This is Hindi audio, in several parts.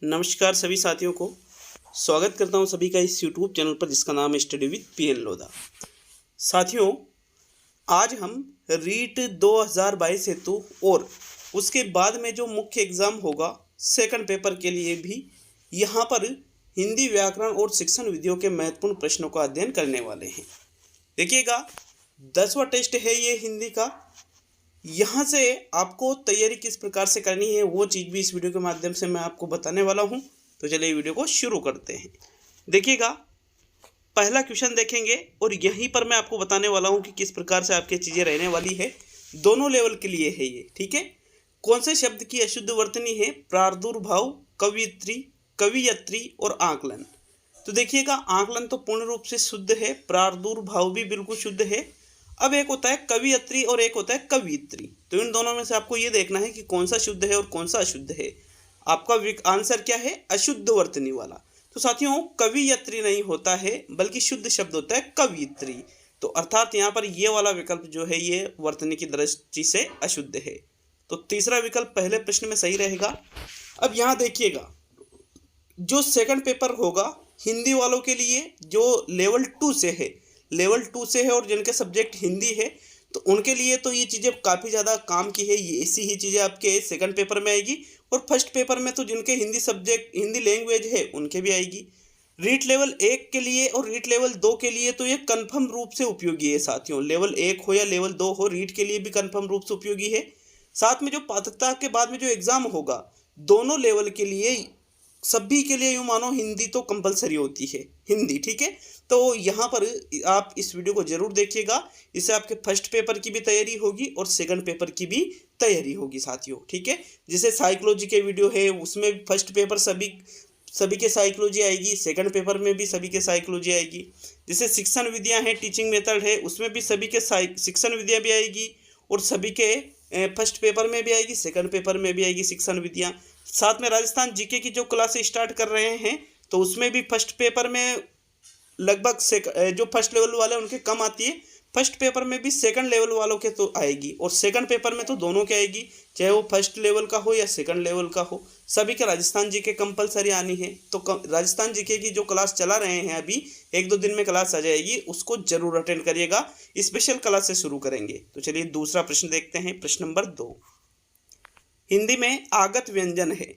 नमस्कार सभी साथियों को स्वागत करता हूं सभी का इस यूट्यूब चैनल पर जिसका नाम है स्टडी विद पीएन लोधा। साथियों, आज हम रीट 2022 हेतु और उसके बाद में जो मुख्य एग्ज़ाम होगा सेकंड पेपर के लिए भी यहां पर हिंदी व्याकरण और शिक्षण विधियों के महत्वपूर्ण प्रश्नों का अध्ययन करने वाले हैं। देखिएगा, 10वां टेस्ट है ये हिंदी का। यहाँ से आपको तैयारी किस प्रकार से करनी है वो चीज़ भी इस वीडियो के माध्यम से मैं आपको बताने वाला हूँ। तो चलिए वीडियो को शुरू करते हैं। देखिएगा, पहला क्वेश्चन देखेंगे और यहीं पर मैं आपको बताने वाला हूँ कि किस प्रकार से आपकी चीज़ें रहने वाली है। दोनों लेवल के लिए है ये, ठीक है। कौन से शब्द की अशुद्ध वर्तनी है? प्रादुर्भाव, कवियत्री, कवियत्री और आकलन। तो देखिएगा, आकलन तो पूर्ण रूप से शुद्ध है, प्रादुर्भाव भी बिल्कुल शुद्ध है। अब एक होता है कवियत्री और एक होता है कवियत्री। तो इन दोनों में से आपको ये देखना है कि कौन सा शुद्ध है और कौन सा अशुद्ध है। आपका आंसर क्या है? अशुद्ध वर्तनी वाला। तो साथियों, कवियत्री नहीं होता है बल्कि शुद्ध शब्द होता है कवियत्री। तो अर्थात यहाँ पर ये वाला विकल्प जो है ये वर्तनी की दृष्टि से अशुद्ध है। तो तीसरा विकल्प पहले प्रश्न में सही रहेगा। अब यहाँ देखिएगा, जो सेकंड पेपर होगा हिंदी वालों के लिए जो लेवल 2 से है, लेवल 2 से है और जिनके सब्जेक्ट हिंदी है, तो उनके लिए तो ये चीज़ें काफ़ी ज़्यादा काम की है। ये ऐसी ही चीज़ें आपके सेकंड पेपर में आएगी और फर्स्ट पेपर में तो जिनके हिंदी सब्जेक्ट हिंदी लैंग्वेज है उनके भी आएगी। रीट लेवल 1 के लिए और रीट लेवल 2 के लिए तो ये कन्फर्म रूप से उपयोगी है साथियों। लेवल 1 हो या लेवल 2 हो, रीट के लिए भी कन्फर्म रूप से उपयोगी है। साथ में जो पात्रता के बाद में जो एग्ज़ाम होगा दोनों लेवल के लिए, सभी के लिए यूँ मानो हिंदी तो कंपलसरी होती है, हिंदी, ठीक है। तो यहाँ पर आप इस वीडियो को जरूर देखिएगा, इससे आपके फर्स्ट पेपर की भी तैयारी होगी और सेकंड पेपर की भी तैयारी होगी साथियों, ठीक है। जैसे साइकोलॉजी के वीडियो है उसमें फर्स्ट पेपर सभी के साइकोलॉजी आएगी, सेकंड पेपर में भी सभी के साइकोलॉजी आएगी। जैसे शिक्षण विधियाँ हैं, टीचिंग मेथड है, उसमें भी सभी के शिक्षण विधियाँ भी आएगी और सभी के फर्स्ट पेपर में भी आएगी, सेकंड पेपर में भी आएगी शिक्षण विधियाँ। साथ में राजस्थान जीके की जो क्लास स्टार्ट कर रहे हैं तो उसमें भी फर्स्ट पेपर में लगभग जो फर्स्ट लेवल वाले उनके कम आती है, फर्स्ट पेपर में भी सेकंड लेवल वालों के तो आएगी और सेकंड पेपर में तो दोनों के आएगी, चाहे वो फर्स्ट लेवल का हो या सेकंड लेवल का हो। सभी के राजस्थान जीके कंपलसरी आनी है। तो राजस्थान जीके की जो क्लास चला रहे हैं अभी 1-2 दिन में क्लास आ जाएगी, उसको जरूर अटेंड करिएगा। स्पेशल क्लास से शुरू करेंगे। तो चलिए दूसरा प्रश्न देखते हैं। प्रश्न नंबर 2, हिंदी में आगत व्यंजन है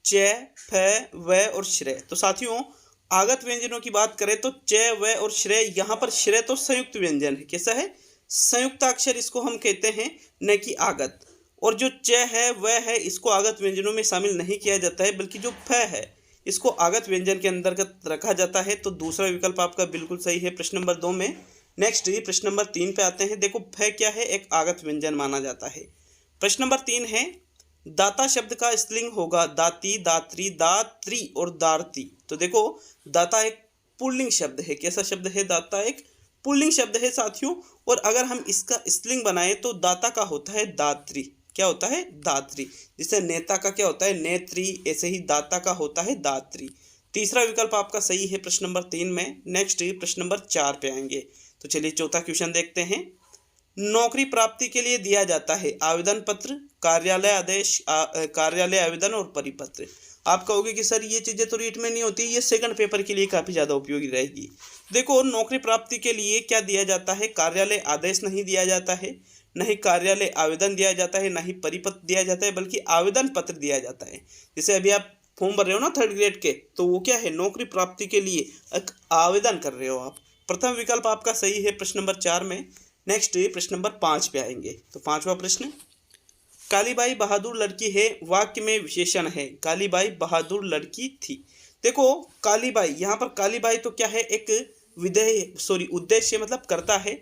च, फ, व और श्रेय। तो साथियों, आगत व्यंजनों की बात करें तो च, व और श्रेय। यहाँ पर श्रेय तो संयुक्त व्यंजन है। कैसा है? संयुक्ताक्षर इसको हम कहते हैं, न कि आगत। और जो च है व है इसको आगत व्यंजनों में शामिल नहीं किया जाता है, बल्कि जो फ है इसको आगत व्यंजन के अंतर्गत रखा जाता है। तो दूसरा विकल्प आपका बिल्कुल सही है प्रश्न नंबर 2 में। नेक्स्ट प्रश्न नंबर 3 पे आते हैं। देखो, फ क्या है? एक आगत व्यंजन माना जाता है। प्रश्न नंबर 3 है, दाता शब्द का स्त्रीलिंग होगा दाती, दात्री, दात्री और दारती। तो देखो, दाता एक पुल्लिंग शब्द है। कैसा शब्द है? दाता एक पुल्लिंग शब्द है साथियों। और अगर हम इसका स्त्रीलिंग बनाए तो दाता का होता है दात्री। क्या होता है? दात्री। जैसे नेता का क्या होता है? नेत्री, ऐसे ही दाता का होता है दात्री। तीसरा विकल्प आपका सही है प्रश्न नंबर 3 में। नेक्स्ट प्रश्न नंबर 4 पे आएंगे। तो चलिए चौथा क्वेश्चन देखते हैं। नौकरी प्राप्ति के लिए दिया जाता है आवेदन पत्र, कार्यालय आदेश, कार्यालय आवेदन और परिपत्र। आप कहोगे कि सर ये चीज़ें तो रीट में नहीं होती, ये सेकंड पेपर के लिए काफ़ी ज़्यादा उपयोगी रहेगी। देखो, नौकरी प्राप्ति के लिए क्या दिया जाता है? कार्यालय आदेश नहीं दिया जाता है, न ही कार्यालय आवेदन दिया जाता है, न ही परिपत्र दिया जाता है, बल्कि आवेदन पत्र दिया जाता है। जैसे अभी आप फॉर्म भर रहे हो ना 3rd ग्रेड के, तो वो क्या है? नौकरी प्राप्ति के लिए एक आवेदन कर रहे हो आप। प्रथम विकल्प आपका सही है प्रश्न नंबर 4 में। नेक्स्ट प्रश्न नंबर 5 पे आएंगे। तो 5वां प्रश्न, कालीबाई बहादुर लड़की है, वाक्य में विशेषण है। कालीबाई बहादुर लड़की थी। देखो, कालीबाई, यहाँ पर कालीबाई तो क्या है? एक उद्देश्य मतलब करता है।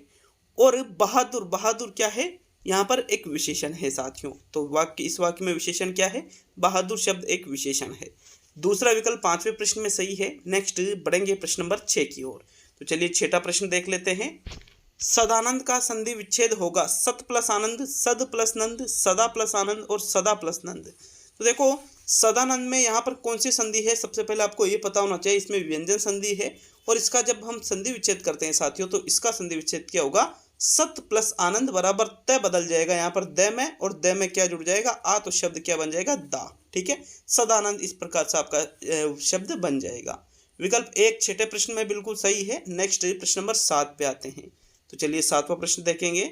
और बहादुर, बहादुर क्या है? यहाँ पर एक विशेषण है साथियों। तो इस वाक्य में विशेषण क्या है? बहादुर शब्द एक विशेषण है। दूसरा विकल्प 5वें प्रश्न में सही है। नेक्स्ट बढ़ेंगे प्रश्न नंबर 6 की ओर। तो चलिए 6ठा प्रश्न देख लेते हैं। सदानंद का संधि विच्छेद होगा सत प्लस आनंद, सद प्लस नंद, सदा प्लस आनंद और सदा प्लस नंद। तो देखो, सदानंद में यहाँ पर कौन सी संधि है? सबसे पहले आपको ये पता होना चाहिए, इसमें व्यंजन संधि है। और इसका जब हम संधि विच्छेद करते हैं साथियों तो इसका संधि विच्छेद क्या होगा? सत प्लस आनंद बराबर तय बदल जाएगा यहाँ पर द में, और द में क्या जुड़ जाएगा आ, तो शब्द क्या बन जाएगा दा। ठीक है, सदानंद इस प्रकार से आपका शब्द बन जाएगा। विकल्प 1 छठे प्रश्न में बिल्कुल सही है। नेक्स्ट प्रश्न नंबर 7 पे आते हैं। तो चलिए 7वां प्रश्न देखेंगे।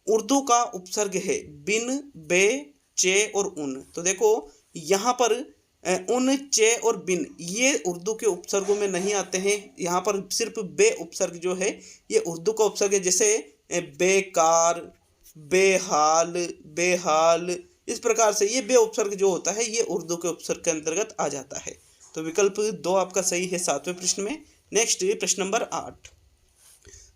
उर्दू का उपसर्ग है बिन, बे, चे और उन। तो देखो यहाँ पर उन, चे और बिन ये उर्दू के उपसर्गों में नहीं आते हैं। यहाँ पर सिर्फ बे उपसर्ग जो है ये उर्दू का उपसर्ग है, जैसे बेकार, बेहाल, बेहाल, इस प्रकार से ये बे उपसर्ग जो होता है ये उर्दू के उपसर्ग के अंतर्गत आ जाता है। तो विकल्प 2 आपका सही है 7वें प्रश्न में। नेक्स्ट प्रश्न नंबर 8।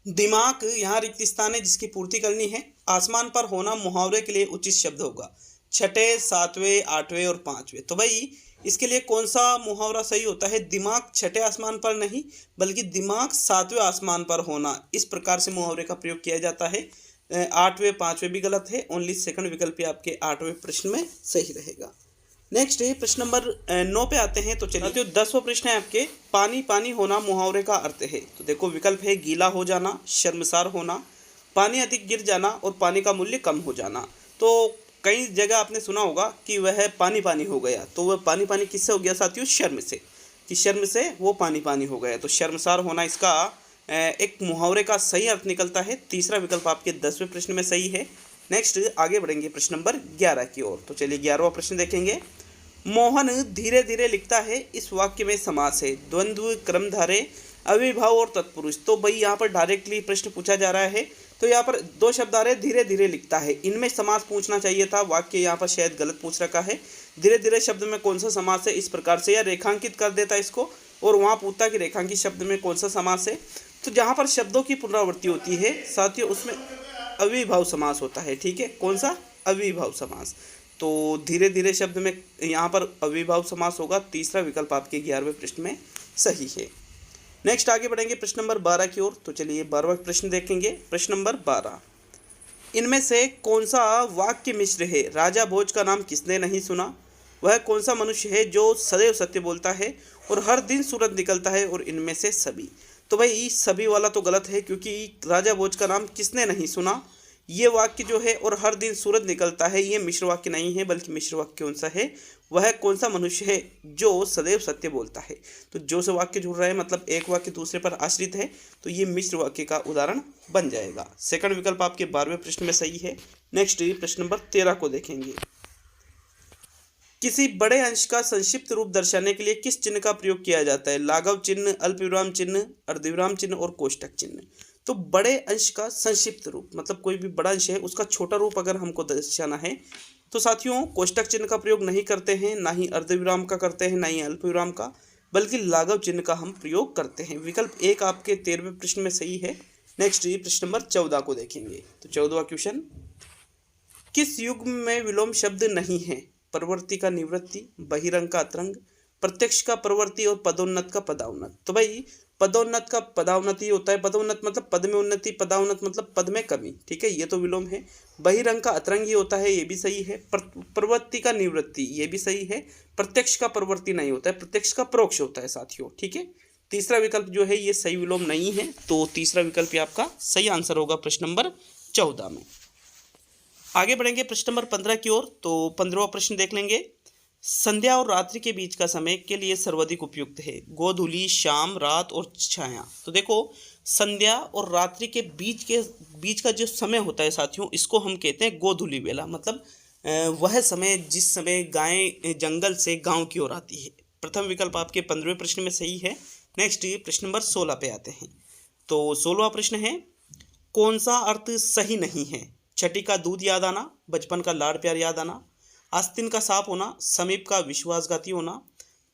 दिमाग यहाँ रिक्त स्थान है जिसकी पूर्ति करनी है। आसमान पर होना मुहावरे के लिए उचित शब्द होगा। 6, 7वें, 8वें और 5वें। तो भाई इसके लिए कौन सा मुहावरा सही होता है? दिमाग 6ठे आसमान पर नहीं बल्कि दिमाग 7वें आसमान पर होना, इस प्रकार से मुहावरे का प्रयोग किया जाता है। 8वें 5वें भी गलत है, ओनली सेकंड विकल्प आपके 8वें प्रश्न में सही रहेगा। नेक्स्ट प्रश्न नंबर 9 पे आते हैं। तो चलिए 10वां प्रश्न है आपके, पानी पानी होना मुहावरे का अर्थ है। तो देखो विकल्प है गीला हो जाना, शर्मसार होना, पानी अधिक गिर जाना और पानी का मूल्य कम हो जाना। तो कई जगह आपने सुना होगा कि वह पानी पानी हो गया, तो वह पानी पानी किससे हो गया साथियों? शर्म से, कि शर्म से वो पानी पानी हो गया। तो शर्मसार होना इसका एक मुहावरे का सही अर्थ निकलता है। तीसरा विकल्प आपके 10वें प्रश्न में सही है। नेक्स्ट आगे बढ़ेंगे प्रश्न नंबर 11 की ओर। तो चलिए 11वां प्रश्न देखेंगे। मोहन धीरे धीरे लिखता है, इस वाक्य में समास है द्वंद्व, क्रमधारय, अविभाव और तत्पुरुष। तो भाई यहाँ पर डायरेक्टली प्रश्न पूछा जा रहा है। तो यहाँ पर 2 शब्द आ रहे हैं, धीरे धीरे लिखता है, इनमें समास पूछना चाहिए था। वाक्य यहाँ पर शायद गलत पूछ रखा है। धीरे धीरे शब्द में कौन सा समास है, इस प्रकार से या रेखांकित कर देता इसको, और वहाँ पूछता कि रेखांकित शब्द में कौन सा समास है। तो जहाँ पर शब्दों की पुनरावृत्ति होती है साथियों उसमें अविभाव समास होता है। ठीक है, कौन सा? अविभाव समास। तो धीरे धीरे शब्द में यहाँ पर अविभाव समास होगा। तीसरा विकल्प आपके 11वें प्रश्न में सही है। नेक्स्ट आगे बढ़ेंगे प्रश्न नंबर 12 की ओर। तो चलिए 12वां प्रश्न देखेंगे। प्रश्न नंबर 12, इनमें से कौन सा वाक्य मिश्र है? राजा भोज का नाम किसने नहीं सुना? वह कौन सा मनुष्य है जो सदैव सत्य बोलता है और हर दिन सूरज निकलता है? और इनमें से सभी। तो भाई सभी वाला तो गलत है, क्योंकि राजा भोज का नाम किसने नहीं सुना ये वाक्य जो है और हर दिन सूरज निकलता है ये मिश्र वाक्य नहीं है, बल्कि मिश्र वाक्य कौन सा है? वह कौन सा मनुष्य है जो सदैव सत्य बोलता है। तो जो से वाक्य जुड़ रहा है मतलब एक वाक्य दूसरे पर आश्रित है, तो ये मिश्र वाक्य का उदाहरण बन जाएगा। सेकंड विकल्प आपके 12वें प्रश्न में सही है। नेक्स्ट प्रश्न नंबर 13 को देखेंगे। किसी बड़े अंश का संक्षिप्त रूप दर्शाने के लिए किस चिन्ह का प्रयोग किया जाता है? लाघव चिन्ह, अल्पविराम चिन्ह, अर्धविराम चिन्ह और कोष्टक चिन्ह। तो बड़े अंश का संक्षिप्त रूप मतलब कोई भी बड़ा अंश है उसका छोटा रूप अगर हमको दर्शाना है तो साथियों कोष्टक चिन्ह का प्रयोग नहीं करते हैं, ना ही अर्धविराम का करते हैं, ना ही अल्पविराम का, बल्कि लाघव चिन्ह का हम प्रयोग करते हैं। विकल्प 1 आपके 13वें प्रश्न में सही है। नेक्स्ट प्रश्न नंबर 14 को देखेंगे। तो 14वां क्वेश्चन, किस युग में विलोम शब्द नहीं है? प्रवृत्ति का निवृत्ति, बहिरंग का अतरंग, प्रत्यक्ष का प्रवृत्ति और पदोन्नत का पदाउन्नत। तो भाई पदोन्नत का पदाउन्नति होता है। पदोन्नत मतलब पद में उन्नति, पदाउन्नत मतलब पद में कमी। ठीक है, ये तो विलोम है। बहिरंग का अतरंग ही होता है, ये भी सही है। प्रवृत्ति का निवृत्ति, ये भी सही है। प्रत्यक्ष का प्रवृत्ति नहीं होता है, प्रत्यक्ष का परोक्ष होता है साथियों। ठीक है, तीसरा विकल्प जो है ये सही विलोम नहीं है, तो तीसरा विकल्प आपका सही आंसर होगा प्रश्न नंबर 14 में। आगे बढ़ेंगे प्रश्न नंबर 15 की ओर। तो 15वां प्रश्न देख लेंगे। संध्या और रात्रि के बीच का समय के लिए सर्वाधिक उपयुक्त है? गोधूली, शाम, रात और छाया। तो देखो संध्या और रात्रि के बीच का जो समय होता है साथियों इसको हम कहते हैं गोधूली बेला। मतलब वह समय जिस समय गायें जंगल से गांव की ओर आती है। प्रथम विकल्प आपके 15वें प्रश्न में सही है। नेक्स्ट प्रश्न नंबर 16 पे आते हैं। तो 16वां प्रश्न है, कौन सा अर्थ सही नहीं है? छठी का दूध याद आना, बचपन का लाड़ प्यार याद आना, आस्तीन का सांप होना, समीप का विश्वासघाती होना,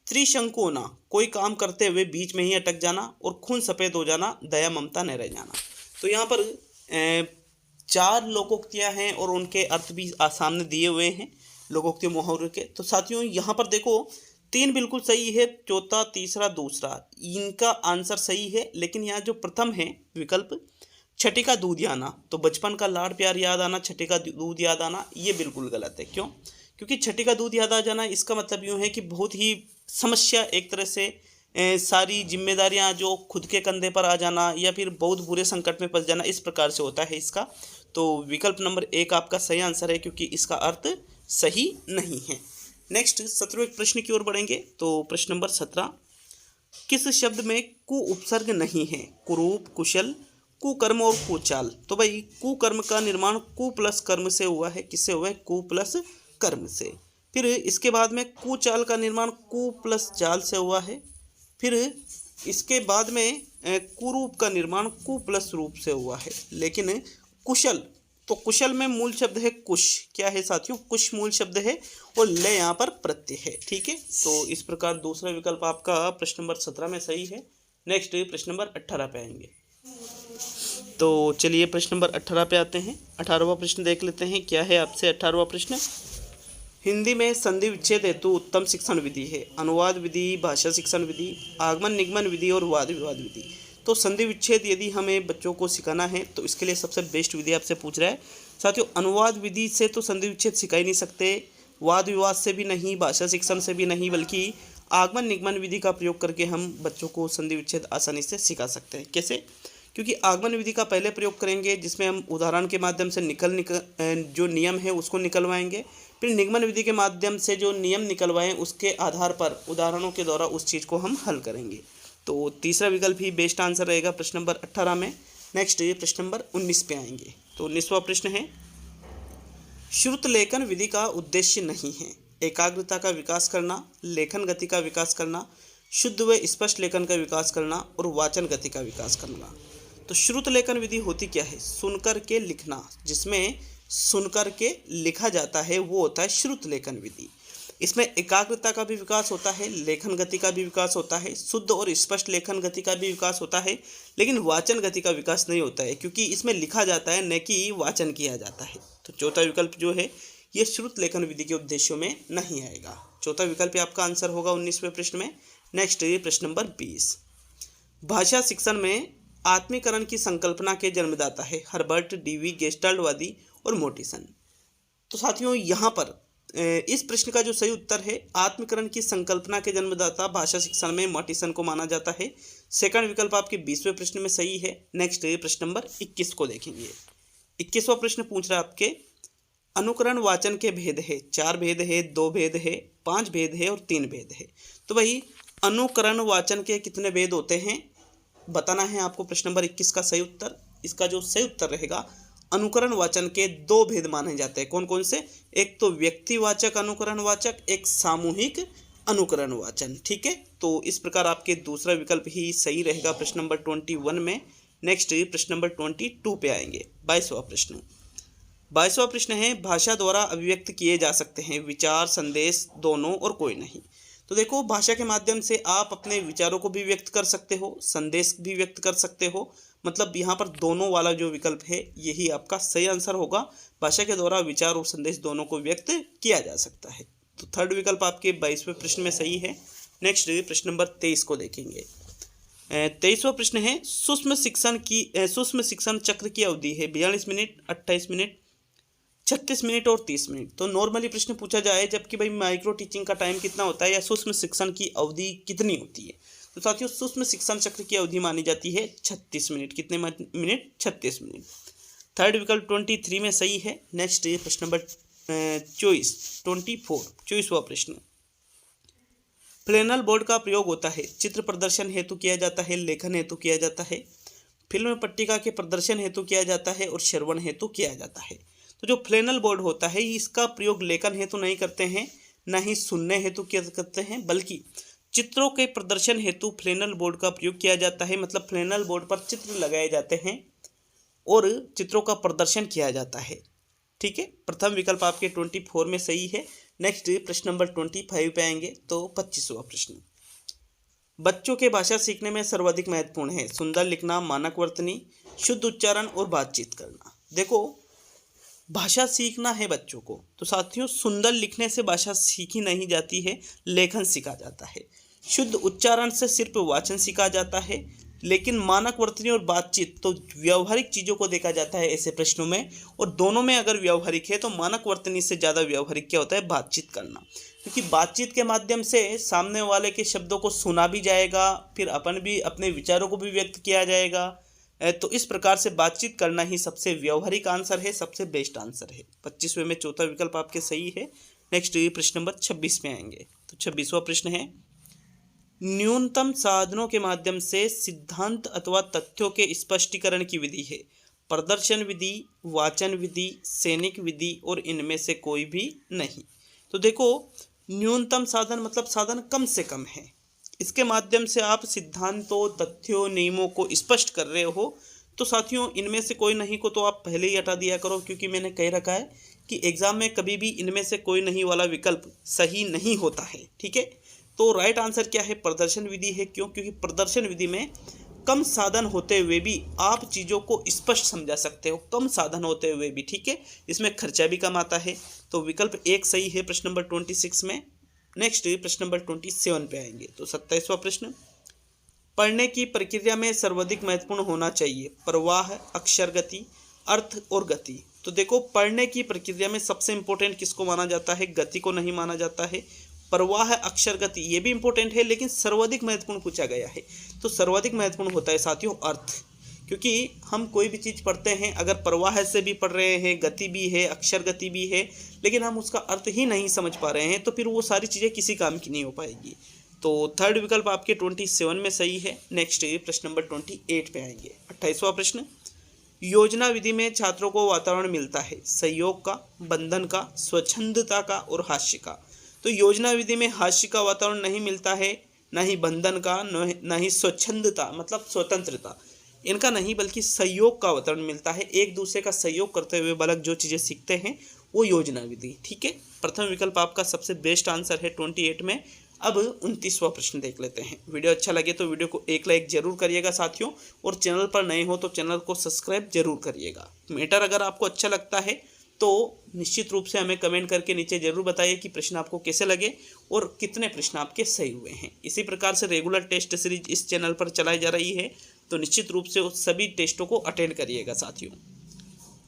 त्रिशंकु होना, कोई काम करते हुए बीच में ही अटक जाना, और खून सफ़ेद हो जाना, दया ममता न रह जाना। तो यहाँ पर 4 लोकोक्तियाँ हैं और उनके अर्थ भी सामने दिए हुए हैं लोकोक्ति मुहावरे के। तो साथियों यहाँ पर देखो 3 बिल्कुल सही है, चौथा, तीसरा, दूसरा इनका आंसर सही है। लेकिन यहाँ जो प्रथम है विकल्प छठी का दूध आना, तो बचपन का लाड़ प्यार याद आना, छठी का दूध याद आना, ये बिल्कुल गलत है। क्यों? क्योंकि छठी का दूध याद आ जाना इसका मतलब यूँ है कि बहुत ही समस्या एक तरह से सारी जिम्मेदारियां जो खुद के कंधे पर आ जाना या फिर बहुत बुरे संकट में फंस जाना, इस प्रकार से होता है इसका। तो विकल्प नंबर 1 आपका सही आंसर है, क्योंकि इसका अर्थ सही नहीं है। नेक्स्ट 17वें प्रश्न की ओर बढ़ेंगे। तो प्रश्न नंबर 17, किस शब्द में कु उपसर्ग नहीं है? कुरूप, कुशल, कुकर्म और कुचाल। तो भाई कुकर्म का निर्माण कु प्लस कर्म से हुआ है। किससे हुआ है? कु प्लस कर्म से। फिर इसके बाद में कुचाल का निर्माण कु प्लस चाल से हुआ है। फिर इसके बाद में कुरूप का निर्माण कु प्लस रूप से हुआ है। लेकिन कुशल, तो कुशल में मूल शब्द है कुश। क्या है साथियों? कुश मूल शब्द है और ले यहाँ पर प्रत्यय है। ठीक है, तो इस प्रकार दूसरा विकल्प आपका प्रश्न नंबर 17 में सही है। नेक्स्ट प्रश्न नंबर 18 पे आएंगे। तो चलिए प्रश्न नंबर 18 पे आते हैं। 18वां प्रश्न देख लेते हैं। क्या है आपसे 18वां प्रश्न? हिंदी में संधि विच्छेद हेतु उत्तम शिक्षण विधि है? अनुवाद विधि, भाषा शिक्षण विधि, आगमन निगमन विधि और वाद विवाद विधि। तो संधि विच्छेद यदि हमें बच्चों को सिखाना है तो इसके लिए सबसे बेस्ट विधि आपसे पूछ रहा है। साथियों अनुवाद विधि से तो संधि विच्छेद सिखा ही नहीं सकते, वाद विवाद से भी नहीं, भाषा शिक्षण से भी नहीं, बल्कि आगमन निगमन विधि का प्रयोग करके हम बच्चों को संधि विच्छेद आसानी से सिखा सकते हैं। कैसे? क्योंकि आगमन विधि का पहले प्रयोग करेंगे जिसमें हम उदाहरण के माध्यम से जो नियम है उसको निकलवाएंगे। फिर निगमन विधि के माध्यम से जो नियम निकलवाएं उसके आधार पर उदाहरणों के द्वारा उस चीज़ को हम हल करेंगे। तो तीसरा विकल्प ही बेस्ट आंसर रहेगा प्रश्न नंबर 18 में। नेक्स्ट प्रश्न नंबर 19 पे आएंगे। तो 19वां प्रश्न है, श्रुत लेखन विधि का उद्देश्य नहीं है? एकाग्रता का विकास करना, लेखन गति का विकास करना, शुद्ध व स्पष्ट लेखन का विकास करना और वाचन गति का विकास करना। तो श्रुत लेखन विधि होती क्या है? सुनकर के लिखना, जिसमें सुनकर के लिखा जाता है वो होता है श्रुत लेखन विधि। इसमें एकाग्रता का भी विकास होता है, लेखन गति का भी विकास होता है, शुद्ध और स्पष्ट लेखन गति का भी विकास होता है, लेकिन वाचन गति का विकास नहीं होता है, क्योंकि इसमें लिखा जाता है न कि वाचन किया जाता है। तो चौथा विकल्प जो है ये श्रुत लेखन विधि के उद्देश्यों में नहीं आएगा। चौथा विकल्प आपका आंसर होगा 19वें प्रश्न में। नेक्स्ट प्रश्न नंबर 20, भाषा शिक्षण में आत्मीकरण की संकल्पना के जन्मदाता है? हर्बर्ट, डीवी, गेस्टाल्टवादी और मोटिसन। तो साथियों यहाँ पर इस प्रश्न का जो सही उत्तर है, आत्मीकरण की संकल्पना के जन्मदाता भाषा शिक्षण में मोटिसन को माना जाता है। सेकंड विकल्प आपके 20वें प्रश्न में सही है। नेक्स्ट प्रश्न नंबर 21 को देखेंगे। 21वां प्रश्न पूछ रहा है आपके, अनुकरण वाचन के भेद है? 4 भेद है, 2 भेद है, 5 भेद है और 3 भेद है। तो भाई अनुकरण वाचन के कितने भेद होते हैं बताना है आपको। प्रश्न नंबर 21 का सही उत्तर, इसका जो सही उत्तर रहेगा, अनुकरण वाचन के 2 भेद माने जाते हैं। कौन कौन से? एक तो व्यक्तिवाचक अनुकरण वाचक, एक सामूहिक अनुकरण वाचन। ठीक है, तो इस प्रकार आपके दूसरा विकल्प ही सही रहेगा प्रश्न नंबर 21 में। नेक्स्ट प्रश्न नंबर 22 पे आएंगे। 22वां प्रश्न। 22वां प्रश्न है, भाषा द्वारा अभिव्यक्त किए जा सकते हैं विचार, संदेश दोनों और कोई नहीं। तो देखो, भाषा के माध्यम से आप अपने विचारों को भी व्यक्त कर सकते हो, संदेश भी व्यक्त कर सकते हो। मतलब यहाँ पर दोनों वाला जो विकल्प है यही आपका सही आंसर होगा। भाषा के द्वारा विचार और संदेश दोनों को व्यक्त किया जा सकता है। तो थर्ड विकल्प आपके 22वें प्रश्न में सही है। नेक्स्ट प्रश्न नंबर 23 को देखेंगे। 23वां प्रश्न है, सूक्ष्म शिक्षण चक्र की अवधि है 42 मिनट, 28 मिनट, 36 मिनट और 30 मिनट। तो नॉर्मली प्रश्न पूछा जाए जबकि भाई माइक्रो टीचिंग का टाइम कितना होता है या सूक्ष्म शिक्षण की अवधि कितनी होती है, तो साथियों सूक्ष्म शिक्षण चक्र की अवधि मानी जाती है 36 मिनट। कितने मिनट? 36 मिनट। थर्ड विकल्प 23 में सही है। नेक्स्ट प्रश्न नंबर 24वां प्रश्न। फ्लैनल बोर्ड का प्रयोग होता है? चित्र प्रदर्शन हेतु किया जाता है, लेखन हेतु किया जाता है, फिल्म पट्टिका के प्रदर्शन हेतु किया जाता है और श्रवण हेतु किया जाता है। तो जो फ्लैनल बोर्ड होता है इसका प्रयोग लेखन हेतु नहीं करते हैं, न ही सुनने हेतु करते हैं, बल्कि चित्रों के प्रदर्शन हेतु फ्लैनल बोर्ड का प्रयोग किया जाता है। मतलब फ्लैनल बोर्ड पर चित्र लगाए जाते हैं और चित्रों का प्रदर्शन किया जाता है। ठीक है, प्रथम विकल्प आपके 24 में सही है। नेक्स्ट प्रश्न नंबर 25 पे आएंगे। तो 25वां प्रश्न, बच्चों के भाषा सीखने में सर्वाधिक महत्वपूर्ण है सुंदर लिखना, मानक वर्तनी, शुद्ध उच्चारण और बातचीत करना। देखो, भाषा सीखना है बच्चों को तो साथियों सुंदर लिखने से भाषा सीखी नहीं जाती है, लेखन सीखा जाता है। शुद्ध उच्चारण से सिर्फ वाचन सीखा जाता है, लेकिन मानक वर्तनी और बातचीत तो व्यवहारिक चीज़ों को देखा जाता है ऐसे प्रश्नों में, और दोनों में अगर व्यवहारिक है तो मानक वर्तनी से ज़्यादा व्यवहारिक क्या होता है, बातचीत करना। क्योंकि बातचीत के माध्यम से सामने वाले के शब्दों को सुना भी जाएगा, फिर अपन भी अपने विचारों को भी व्यक्त किया जाएगा। तो इस प्रकार से बातचीत करना ही सबसे व्यवहारिक आंसर है, सबसे बेस्ट आंसर है। 25वें में चौथा विकल्प आपके सही है। नेक्स्ट प्रश्न नंबर 26 में आएंगे। तो 26वां प्रश्न है, न्यूनतम साधनों के माध्यम से सिद्धांत अथवा तथ्यों के स्पष्टीकरण की विधि है प्रदर्शन विधि, वाचन विधि, सैनिक विधि और इनमें से कोई भी नहीं। तो देखो, न्यूनतम साधन मतलब साधन कम से कम है, इसके माध्यम से आप सिद्धांतों, तथ्यों, नियमों को स्पष्ट कर रहे हो। तो साथियों, इनमें से कोई नहीं को तो आप पहले ही हटा दिया करो, क्योंकि मैंने कह रखा है कि एग्जाम में कभी भी इनमें से कोई नहीं वाला विकल्प सही नहीं होता है। ठीक है, तो राइट आंसर क्या है, प्रदर्शन विधि है। क्यों? क्योंकि प्रदर्शन विधि में कम साधन होते हुए भी आप चीज़ों को स्पष्ट समझा सकते हो, कम साधन होते हुए भी। ठीक है, इसमें खर्चा भी कम आता है। तो विकल्प 1 सही है प्रश्न नंबर 26 में। नेक्स्ट प्रश्न नंबर 27 पे आएंगे। तो 27वां प्रश्न, पढ़ने की प्रक्रिया में सर्वाधिक महत्वपूर्ण होना चाहिए प्रवाह, अक्षर गति, अर्थ और गति। तो देखो, पढ़ने की प्रक्रिया में सबसे इंपॉर्टेंट किसको माना जाता है, गति को नहीं माना जाता है। प्रवाह, अक्षर गति ये भी इंपॉर्टेंट है, लेकिन सर्वाधिक महत्वपूर्ण पूछा गया है। तो सर्वाधिक महत्वपूर्ण होता है साथियों अर्थ। क्योंकि हम कोई भी चीज़ पढ़ते हैं, अगर प्रवाह से भी पढ़ रहे हैं, गति भी है, अक्षर गति भी है, लेकिन हम उसका अर्थ ही नहीं समझ पा रहे हैं, तो फिर वो सारी चीज़ें किसी काम की नहीं हो पाएगी। तो थर्ड विकल्प आपके 27 में सही है। नेक्स्ट प्रश्न नंबर 28 पे आएंगे। 28वां प्रश्न, योजना विधि में छात्रों को वातावरण मिलता है सहयोग का, बंधन का, स्वच्छंदता का और हास्य का। तो योजना विधि में हास्य का वातावरण नहीं मिलता है, ना ही बंधन का, ना ही स्वच्छंदता मतलब स्वतंत्रता, इनका नहीं, बल्कि सहयोग का वातावरण मिलता है। एक दूसरे का सहयोग करते हुए बालक जो चीज़ें सीखते हैं वो योजना विधि। ठीक है, प्रथम विकल्प आपका सबसे बेस्ट आंसर है 28 में। अब 29वां प्रश्न देख लेते हैं। वीडियो अच्छा लगे तो वीडियो को एक लाइक जरूर करिएगा साथियों, और चैनल पर नए हो तो चैनल को सब्सक्राइब जरूर करिएगा। मैटर अगर आपको अच्छा लगता है तो निश्चित रूप से हमें कमेंट करके नीचे जरूर बताइए कि प्रश्न आपको कैसे लगे और कितने प्रश्न आपके सही हुए हैं। इसी प्रकार से रेगुलर टेस्ट सीरीज इस चैनल पर चलाई जा रही है, तो निश्चित रूप से उस सभी टेस्टों को अटेंड करिएगा साथियों।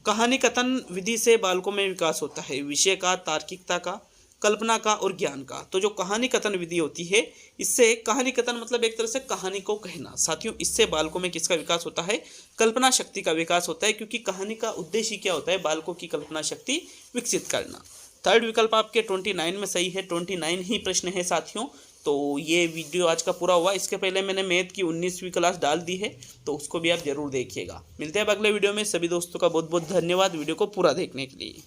कहानी कथन विधि से बालकों में विकास होता है विषय का, तार्किकता का, कल्पना का और ज्ञान का। तो जो कहानी कथन विधि होती है, इससे कहानी कथन मतलब एक तरह से कहानी को कहना साथियों, इससे बालकों में किसका विकास होता है, कल्पना शक्ति का विकास होता है। क्योंकि कहानी का उद्देश्य क्या होता है, बालकों की कल्पना शक्ति विकसित करना। थर्ड विकल्प आपके 29 में सही है। 29 ही प्रश्न है साथियों। तो ये वीडियो आज का पूरा हुआ। इसके पहले मैंने मैथ की 19वीं क्लास डाल दी है, तो उसको भी आप जरूर देखिएगा। मिलते हैं अब अगले वीडियो में। सभी दोस्तों का बहुत बहुत धन्यवाद वीडियो को पूरा देखने के लिए।